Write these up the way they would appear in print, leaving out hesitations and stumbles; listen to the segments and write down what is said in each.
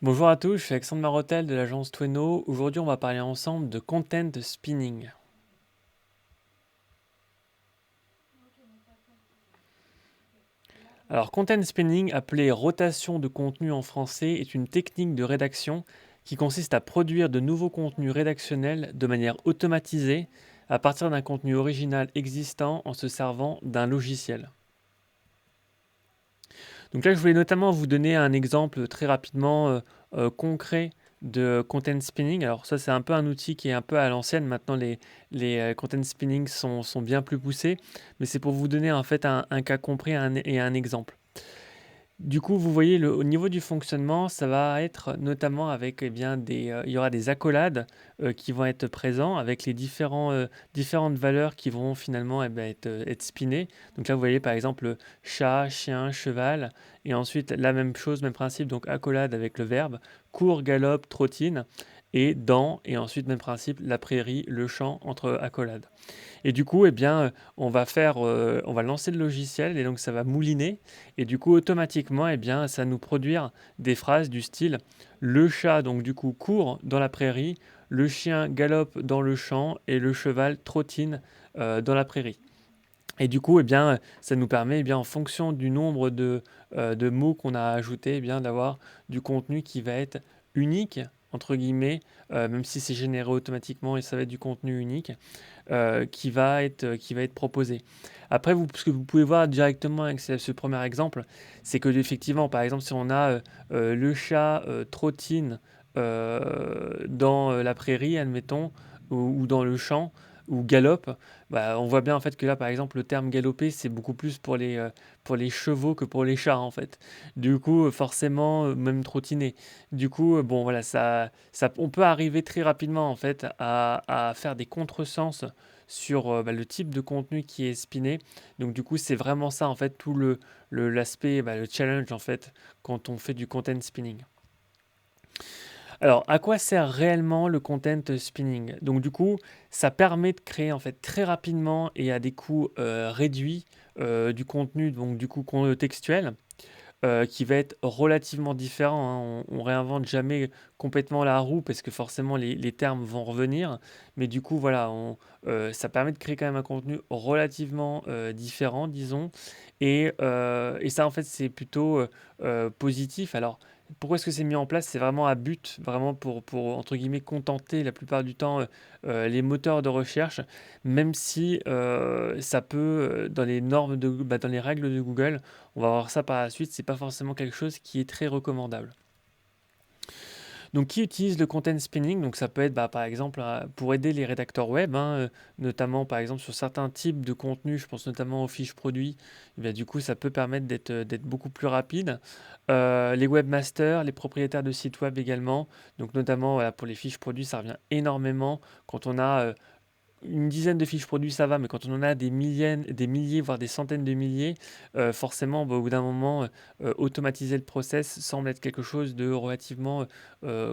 Bonjour à tous, je suis Alexandre Marotel de l'agence Tweno. Aujourd'hui, on va parler ensemble de content spinning. Alors, content spinning, appelé rotation de contenu en français, est une technique de rédaction qui consiste à produire de nouveaux contenus rédactionnels de manière automatisée à partir d'un contenu original existant en se servant d'un logiciel. Donc là, je voulais notamment vous donner un exemple très rapidement concret de content spinning. Alors ça, c'est un peu un outil qui est un peu à l'ancienne. Maintenant, les content spinning sont bien plus poussés, mais c'est pour vous donner en fait un cas compris et un exemple. Du coup, vous voyez, au niveau du fonctionnement, ça va être notamment avec il y aura des accolades qui vont être présents avec les différentes valeurs qui vont finalement être spinnées. Donc là, vous voyez par exemple chat, chien, cheval, et ensuite la même chose, même principe, donc accolade avec le verbe, court, galope, trottine, et dans, et ensuite même principe, la prairie, le champ entre accolades. Et du coup, on va lancer le logiciel et donc ça va mouliner. Et du coup, automatiquement, ça va nous produire des phrases du style le chat, donc du coup, court dans la prairie, le chien galope dans le champ et le cheval trottine dans la prairie. Et du coup, ça nous permet, en fonction du nombre de mots qu'on a ajoutés, d'avoir du contenu qui va être unique, entre guillemets, même si c'est généré automatiquement et ça va être du contenu unique qui va être proposé. Après, ce que vous pouvez voir directement avec ce premier exemple, c'est que effectivement, par exemple, si on a le chat trottine dans la prairie, admettons, ou dans le champ, ou galope, bah, on voit bien en fait que là, par exemple, le terme galoper, c'est beaucoup plus pour les chevaux que pour les chats en fait. Du coup, forcément, même trottiner. Du coup, bon voilà, on peut arriver très rapidement en fait à faire des contresens sur le type de contenu qui est spiné. Donc du coup, c'est vraiment ça en fait tout l'aspect, le challenge en fait quand on fait du content spinning. Alors, à quoi sert réellement le content spinning? Donc du coup, ça permet de créer en fait très rapidement et à des coûts réduits du contenu donc du coup textuel qui va être relativement différent, hein. On réinvente jamais complètement la roue parce que forcément les termes vont revenir. Mais du coup, voilà, ça permet de créer quand même un contenu relativement différent, disons. Et ça, en fait, c'est plutôt positif. Alors, pourquoi est-ce que c'est mis en place? C'est vraiment à but, vraiment pour, entre guillemets, contenter la plupart du temps les moteurs de recherche, même si ça peut, dans les normes dans les règles de Google, on va voir ça par la suite, c'est pas forcément quelque chose qui est très recommandable. Donc, qui utilise le content spinning? Donc, ça peut être par exemple pour aider les rédacteurs web, hein, notamment par exemple sur certains types de contenus, je pense notamment aux fiches produits. Et bien, du coup, ça peut permettre d'être beaucoup plus rapide. Les webmasters, les propriétaires de sites web également. Donc, notamment voilà, pour les fiches produits, ça revient énormément quand on a une dizaine de fiches produits, ça va, mais quand on en a des milliers, voire des centaines de milliers, forcément, au bout d'un moment, automatiser le process semble être quelque chose de relativement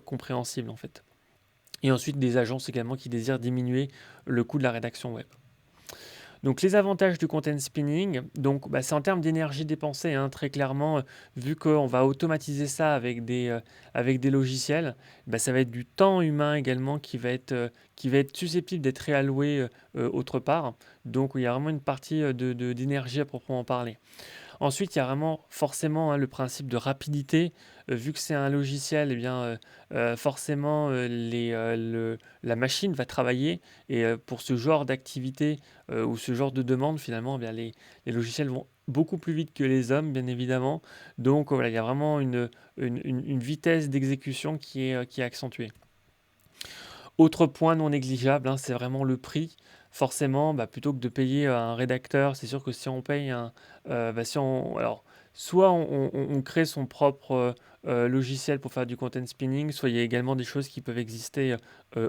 compréhensible en fait. Et ensuite, des agences également qui désirent diminuer le coût de la rédaction web. Donc les avantages du content spinning, donc c'est en termes d'énergie dépensée, hein, très clairement, vu qu'on va automatiser ça avec des logiciels, ça va être du temps humain également qui va être susceptible d'être réalloué autre part. Donc il y a vraiment une partie d'énergie à proprement parler. Ensuite, il y a vraiment forcément, hein, le principe de rapidité. Vu que c'est un logiciel, forcément, la machine va travailler. Et pour ce genre d'activité ou ce genre de demande, finalement, les logiciels vont beaucoup plus vite que les hommes, bien évidemment. Donc voilà, il y a vraiment une vitesse d'exécution qui est accentuée. Autre point non négligeable, hein, c'est vraiment le prix. Forcément, plutôt que de payer un rédacteur, c'est sûr que si on paye si alors, soit on crée son propre logiciel pour faire du content spinning, soit il y a également des choses qui peuvent exister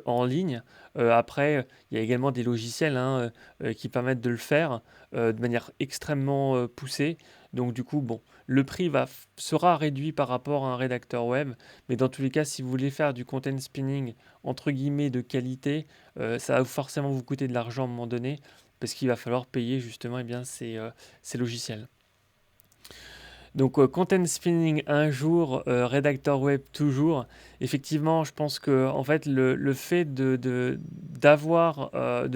en ligne. Après, il y a également des logiciels, hein, qui permettent de le faire de manière extrêmement poussée. Donc du coup, bon, le prix sera réduit par rapport à un rédacteur web, mais dans tous les cas, si vous voulez faire du content spinning entre guillemets de qualité, ça va forcément vous coûter de l'argent à un moment donné parce qu'il va falloir payer justement ces logiciels. Donc, content spinning un jour, rédacteur web toujours. Effectivement, je pense que en fait, le fait de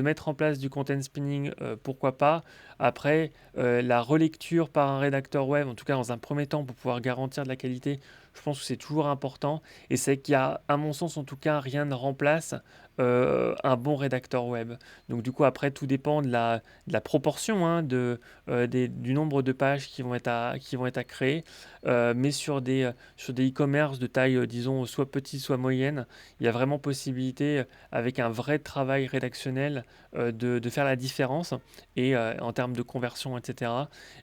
mettre en place du content spinning, pourquoi pas. Après, la relecture par un rédacteur web, en tout cas dans un premier temps, pour pouvoir garantir de la qualité, je pense que c'est toujours important. Et c'est qu'il y a, à mon sens en tout cas, rien ne remplace un bon rédacteur web. Donc du coup, après, tout dépend de la proportion, hein, du nombre de pages qui vont être à créer. Mais sur des e-commerce de taille, disons, soit petite, soit moyenne, il y a vraiment possibilité, avec un vrai travail rédactionnel, de faire la différence et en termes de conversion, etc.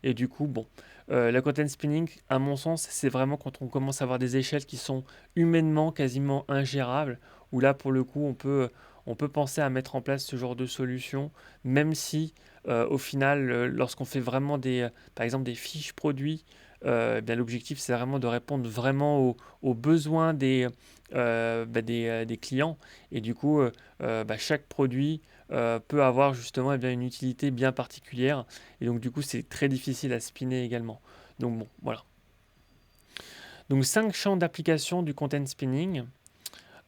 Et du coup, bon, la content spinning, à mon sens, c'est vraiment quand on commence à avoir des échelles qui sont humainement quasiment ingérables, où là, pour le coup, on peut penser à mettre en place ce genre de solution, même si au final, lorsqu'on fait vraiment par exemple des fiches produits, bien, l'objectif c'est vraiment de répondre vraiment aux besoins des clients. Et du coup, chaque produit peut avoir justement, bien, une utilité bien particulière. Et donc du coup, c'est très difficile à spinner également. Donc bon, voilà. Donc 5 champs d'application du content spinning.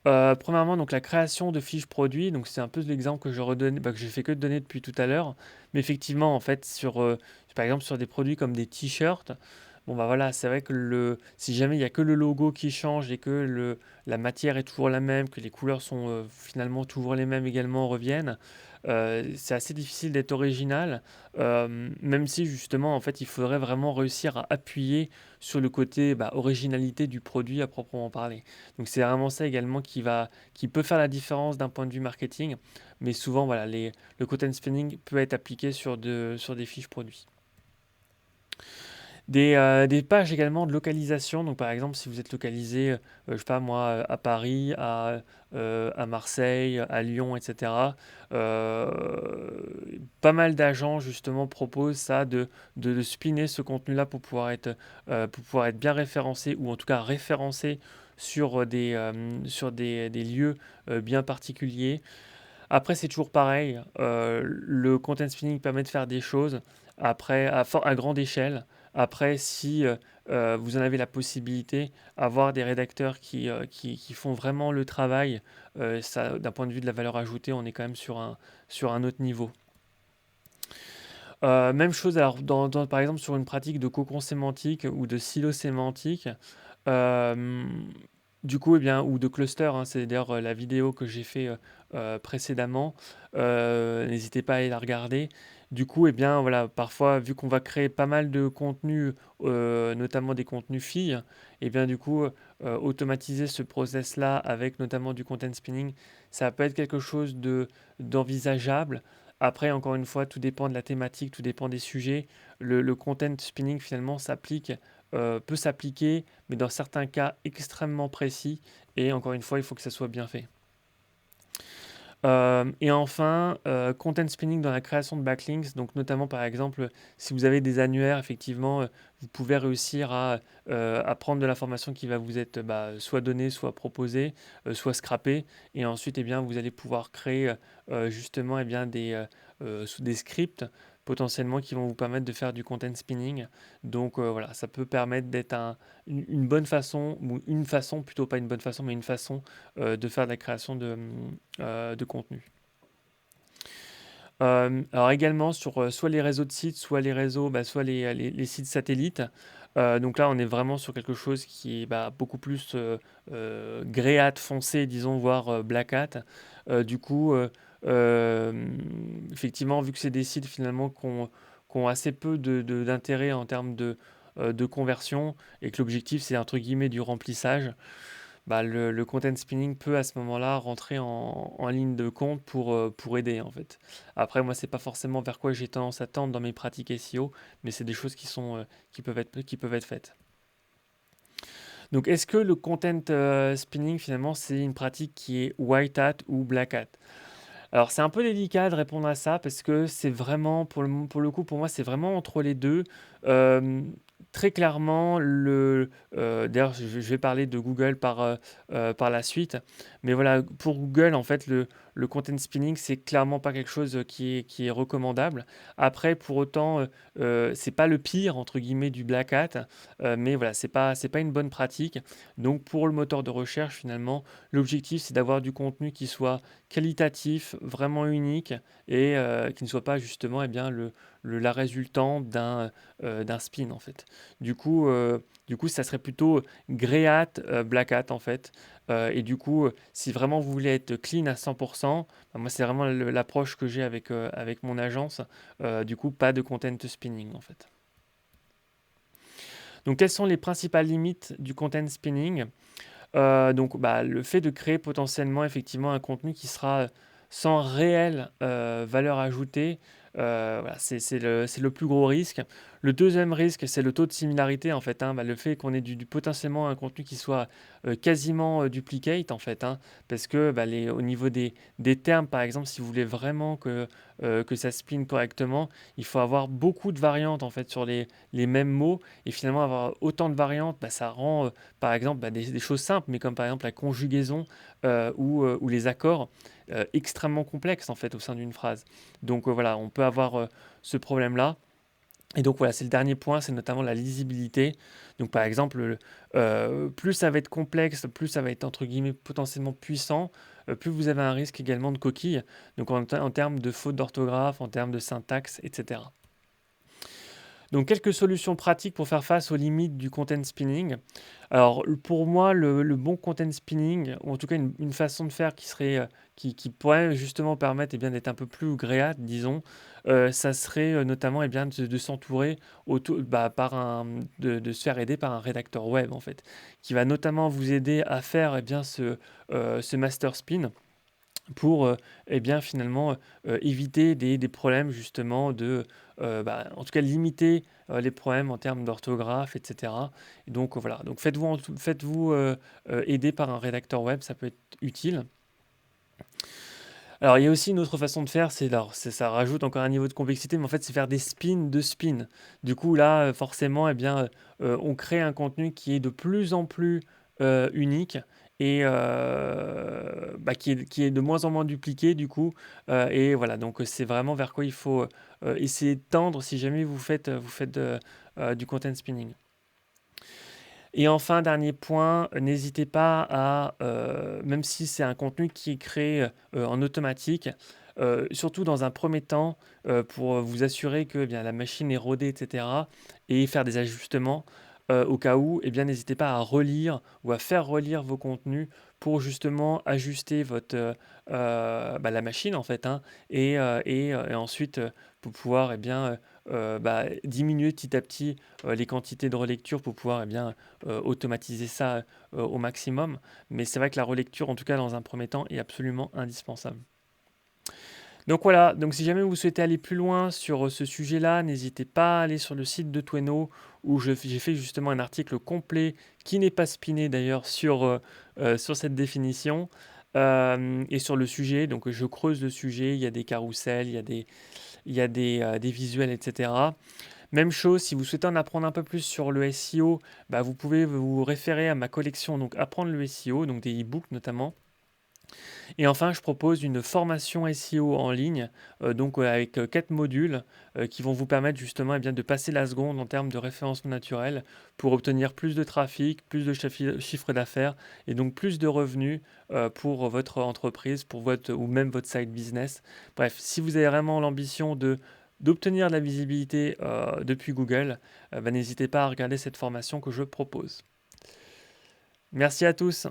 Premièrement, donc la création de fiches produits, donc c'est un peu l'exemple que je redonne, que j'ai fait que de donner depuis tout à l'heure. Mais effectivement, en fait, par exemple, sur des produits comme des t-shirts, bon bah voilà, c'est vrai que si jamais il y a que le logo qui change et que la matière est toujours la même, que les couleurs sont finalement toujours les mêmes également reviennent, c'est assez difficile d'être original, même si justement, en fait, il faudrait vraiment réussir à appuyer sur le côté, originalité du produit à proprement parler. Donc c'est vraiment ça également qui peut faire la différence d'un point de vue marketing. Mais souvent, voilà, le content spinning peut être appliqué sur des fiches produits. Des pages également de localisation. Donc par exemple, si vous êtes localisé, je sais pas moi, à Paris, à Marseille, à Lyon, etc. euh, Pas mal d'agents justement proposent ça, de spinner ce contenu-là pour pouvoir être bien référencé, ou en tout cas référencé sur des lieux bien particuliers. Après, c'est toujours pareil. Le content spinning permet de faire des choses après à grande échelle. Après, si vous en avez la possibilité, avoir des rédacteurs qui font vraiment le travail, ça, d'un point de vue de la valeur ajoutée, on est quand même sur un autre niveau. Même chose, alors, par exemple, sur une pratique de cocon sémantique ou de silo sémantique. euh, du coup, eh bien, ou de cluster, hein, c'est d'ailleurs la vidéo que j'ai fait précédemment. N'hésitez pas à aller la regarder. Du coup, eh bien, voilà, parfois, vu qu'on va créer pas mal de contenus, notamment des contenus filles, eh bien, du coup, automatiser ce process-là avec notamment du content spinning, ça peut être quelque chose d'envisageable. Après, encore une fois, tout dépend de la thématique, tout dépend des sujets. Le content spinning, finalement, peut s'appliquer, mais dans certains cas extrêmement précis. Et encore une fois, il faut que ça soit bien fait. Et enfin, content spinning dans la création de backlinks, donc notamment par exemple, si vous avez des annuaires, effectivement, vous pouvez réussir à prendre de l'information qui va vous être, soit donnée, soit proposée, soit scrappée, et ensuite, eh bien, vous allez pouvoir créer justement, eh bien, des scripts potentiellement qui vont vous permettre de faire du content spinning. Donc voilà, ça peut permettre d'être une bonne façon, ou une façon, plutôt pas une bonne façon, mais une façon de faire de la création de contenu. Alors également sur soit les réseaux de sites, soit les réseaux, soit les sites satellites. Donc là, on est vraiment sur quelque chose qui est beaucoup plus grey hat foncé, disons, voire black hat. Du coup, euh, effectivement, vu que c'est des sites finalement qui ont assez peu d'intérêt en termes de conversion, et que l'objectif c'est entre guillemets du remplissage, le content spinning peut à ce moment-là rentrer en ligne de compte pour aider en fait. Après, moi, c'est pas forcément vers quoi j'ai tendance à tendre dans mes pratiques SEO, mais c'est des choses qui peuvent être faites. Donc, est-ce que le content spinning, finalement, c'est une pratique qui est white hat ou black hat? Alors, c'est un peu délicat de répondre à ça parce que c'est vraiment, pour le coup, pour moi, c'est vraiment entre les deux. Euh, très clairement, d'ailleurs, je vais parler de Google par la suite, mais voilà, pour Google, en fait, le content spinning, c'est clairement pas quelque chose qui est recommandable. Après, pour autant, c'est pas le pire, entre guillemets, du Black Hat, mais voilà, c'est pas une bonne pratique. Donc, pour le moteur de recherche, finalement, l'objectif, c'est d'avoir du contenu qui soit qualitatif, vraiment unique, et qui ne soit pas justement, eh bien, la résultante d'un spin, en fait. Du coup, ça serait plutôt Grey Hat, Black Hat en fait. Et du coup, si vraiment vous voulez être clean à 100%, bah, moi c'est vraiment l'approche que j'ai avec mon agence. Du coup, pas de content spinning en fait. Donc, quelles sont les principales limites du content spinning? Donc, bah, le fait de créer potentiellement effectivement un contenu qui sera sans réelle valeur ajoutée, voilà, c'est le plus gros risque. Le deuxième risque, c'est le taux de similarité en fait, hein, bah, le fait qu'on ait potentiellement un contenu qui soit quasiment duplicate en fait, hein, parce que bah, au niveau des termes, par exemple, si vous voulez vraiment que ça spin correctement, il faut avoir beaucoup de variantes en fait sur les mêmes mots, et finalement avoir autant de variantes, bah, ça rend par exemple bah, des choses simples, mais comme par exemple la conjugaison ou les accords extrêmement complexes en fait au sein d'une phrase. Donc voilà, on peut avoir ce problème-là. Et donc voilà, c'est le dernier point, c'est notamment la lisibilité. Donc par exemple, plus ça va être complexe, plus ça va être entre guillemets potentiellement puissant, plus vous avez un risque également de coquille, donc en termes de faute d'orthographe, en termes de syntaxe, etc. Donc, quelques solutions pratiques pour faire face aux limites du content spinning. Alors, pour moi, le bon content spinning, ou en tout cas une façon de faire qui pourrait justement permettre bien, d'être un peu plus gréate, disons, ça serait notamment bien, de s'entourer de se faire aider par un rédacteur web, en fait, qui va notamment vous aider à faire bien, ce master spin pour finalement éviter des problèmes justement en tout cas limiter les problèmes en termes d'orthographe, etc. Et donc voilà, donc faites-vous aider par un rédacteur web, ça peut être utile. Alors il y a aussi une autre façon de faire, ça rajoute encore un niveau de complexité, mais en fait c'est faire des spins de spins. Du coup là, forcément, on crée un contenu qui est de plus en plus unique, et qui est de moins en moins dupliqué du coup. Et voilà, donc c'est vraiment vers quoi il faut essayer de tendre si jamais vous faites du content spinning. Et enfin, dernier point, n'hésitez pas même si c'est un contenu qui est créé en automatique, surtout dans un premier temps, pour vous assurer que bien, la machine est rodée, etc., et faire des ajustements au cas où, n'hésitez pas à relire ou à faire relire vos contenus pour justement ajuster la machine en fait, hein, et ensuite pour pouvoir diminuer petit à petit les quantités de relecture pour pouvoir automatiser ça au maximum. Mais c'est vrai que la relecture, en tout cas dans un premier temps, est absolument indispensable. Donc voilà, donc si jamais vous souhaitez aller plus loin sur ce sujet-là, n'hésitez pas à aller sur le site de Tweno, où j'ai fait justement un article complet qui n'est pas spiné d'ailleurs sur cette définition et sur le sujet. Donc je creuse le sujet, il y a des carousels, il y a des visuels, etc. Même chose, si vous souhaitez en apprendre un peu plus sur le SEO, vous pouvez vous référer à ma collection, donc Apprendre le SEO, donc des e-books notamment. Et enfin, je propose une formation SEO en ligne, avec 4 modules qui vont vous permettre justement de passer la seconde en termes de référencement naturel pour obtenir plus de trafic, plus de chiffre d'affaires et donc plus de revenus pour votre entreprise, ou même votre side business. Bref, si vous avez vraiment l'ambition d'obtenir de la visibilité depuis Google, n'hésitez pas à regarder cette formation que je propose. Merci à tous.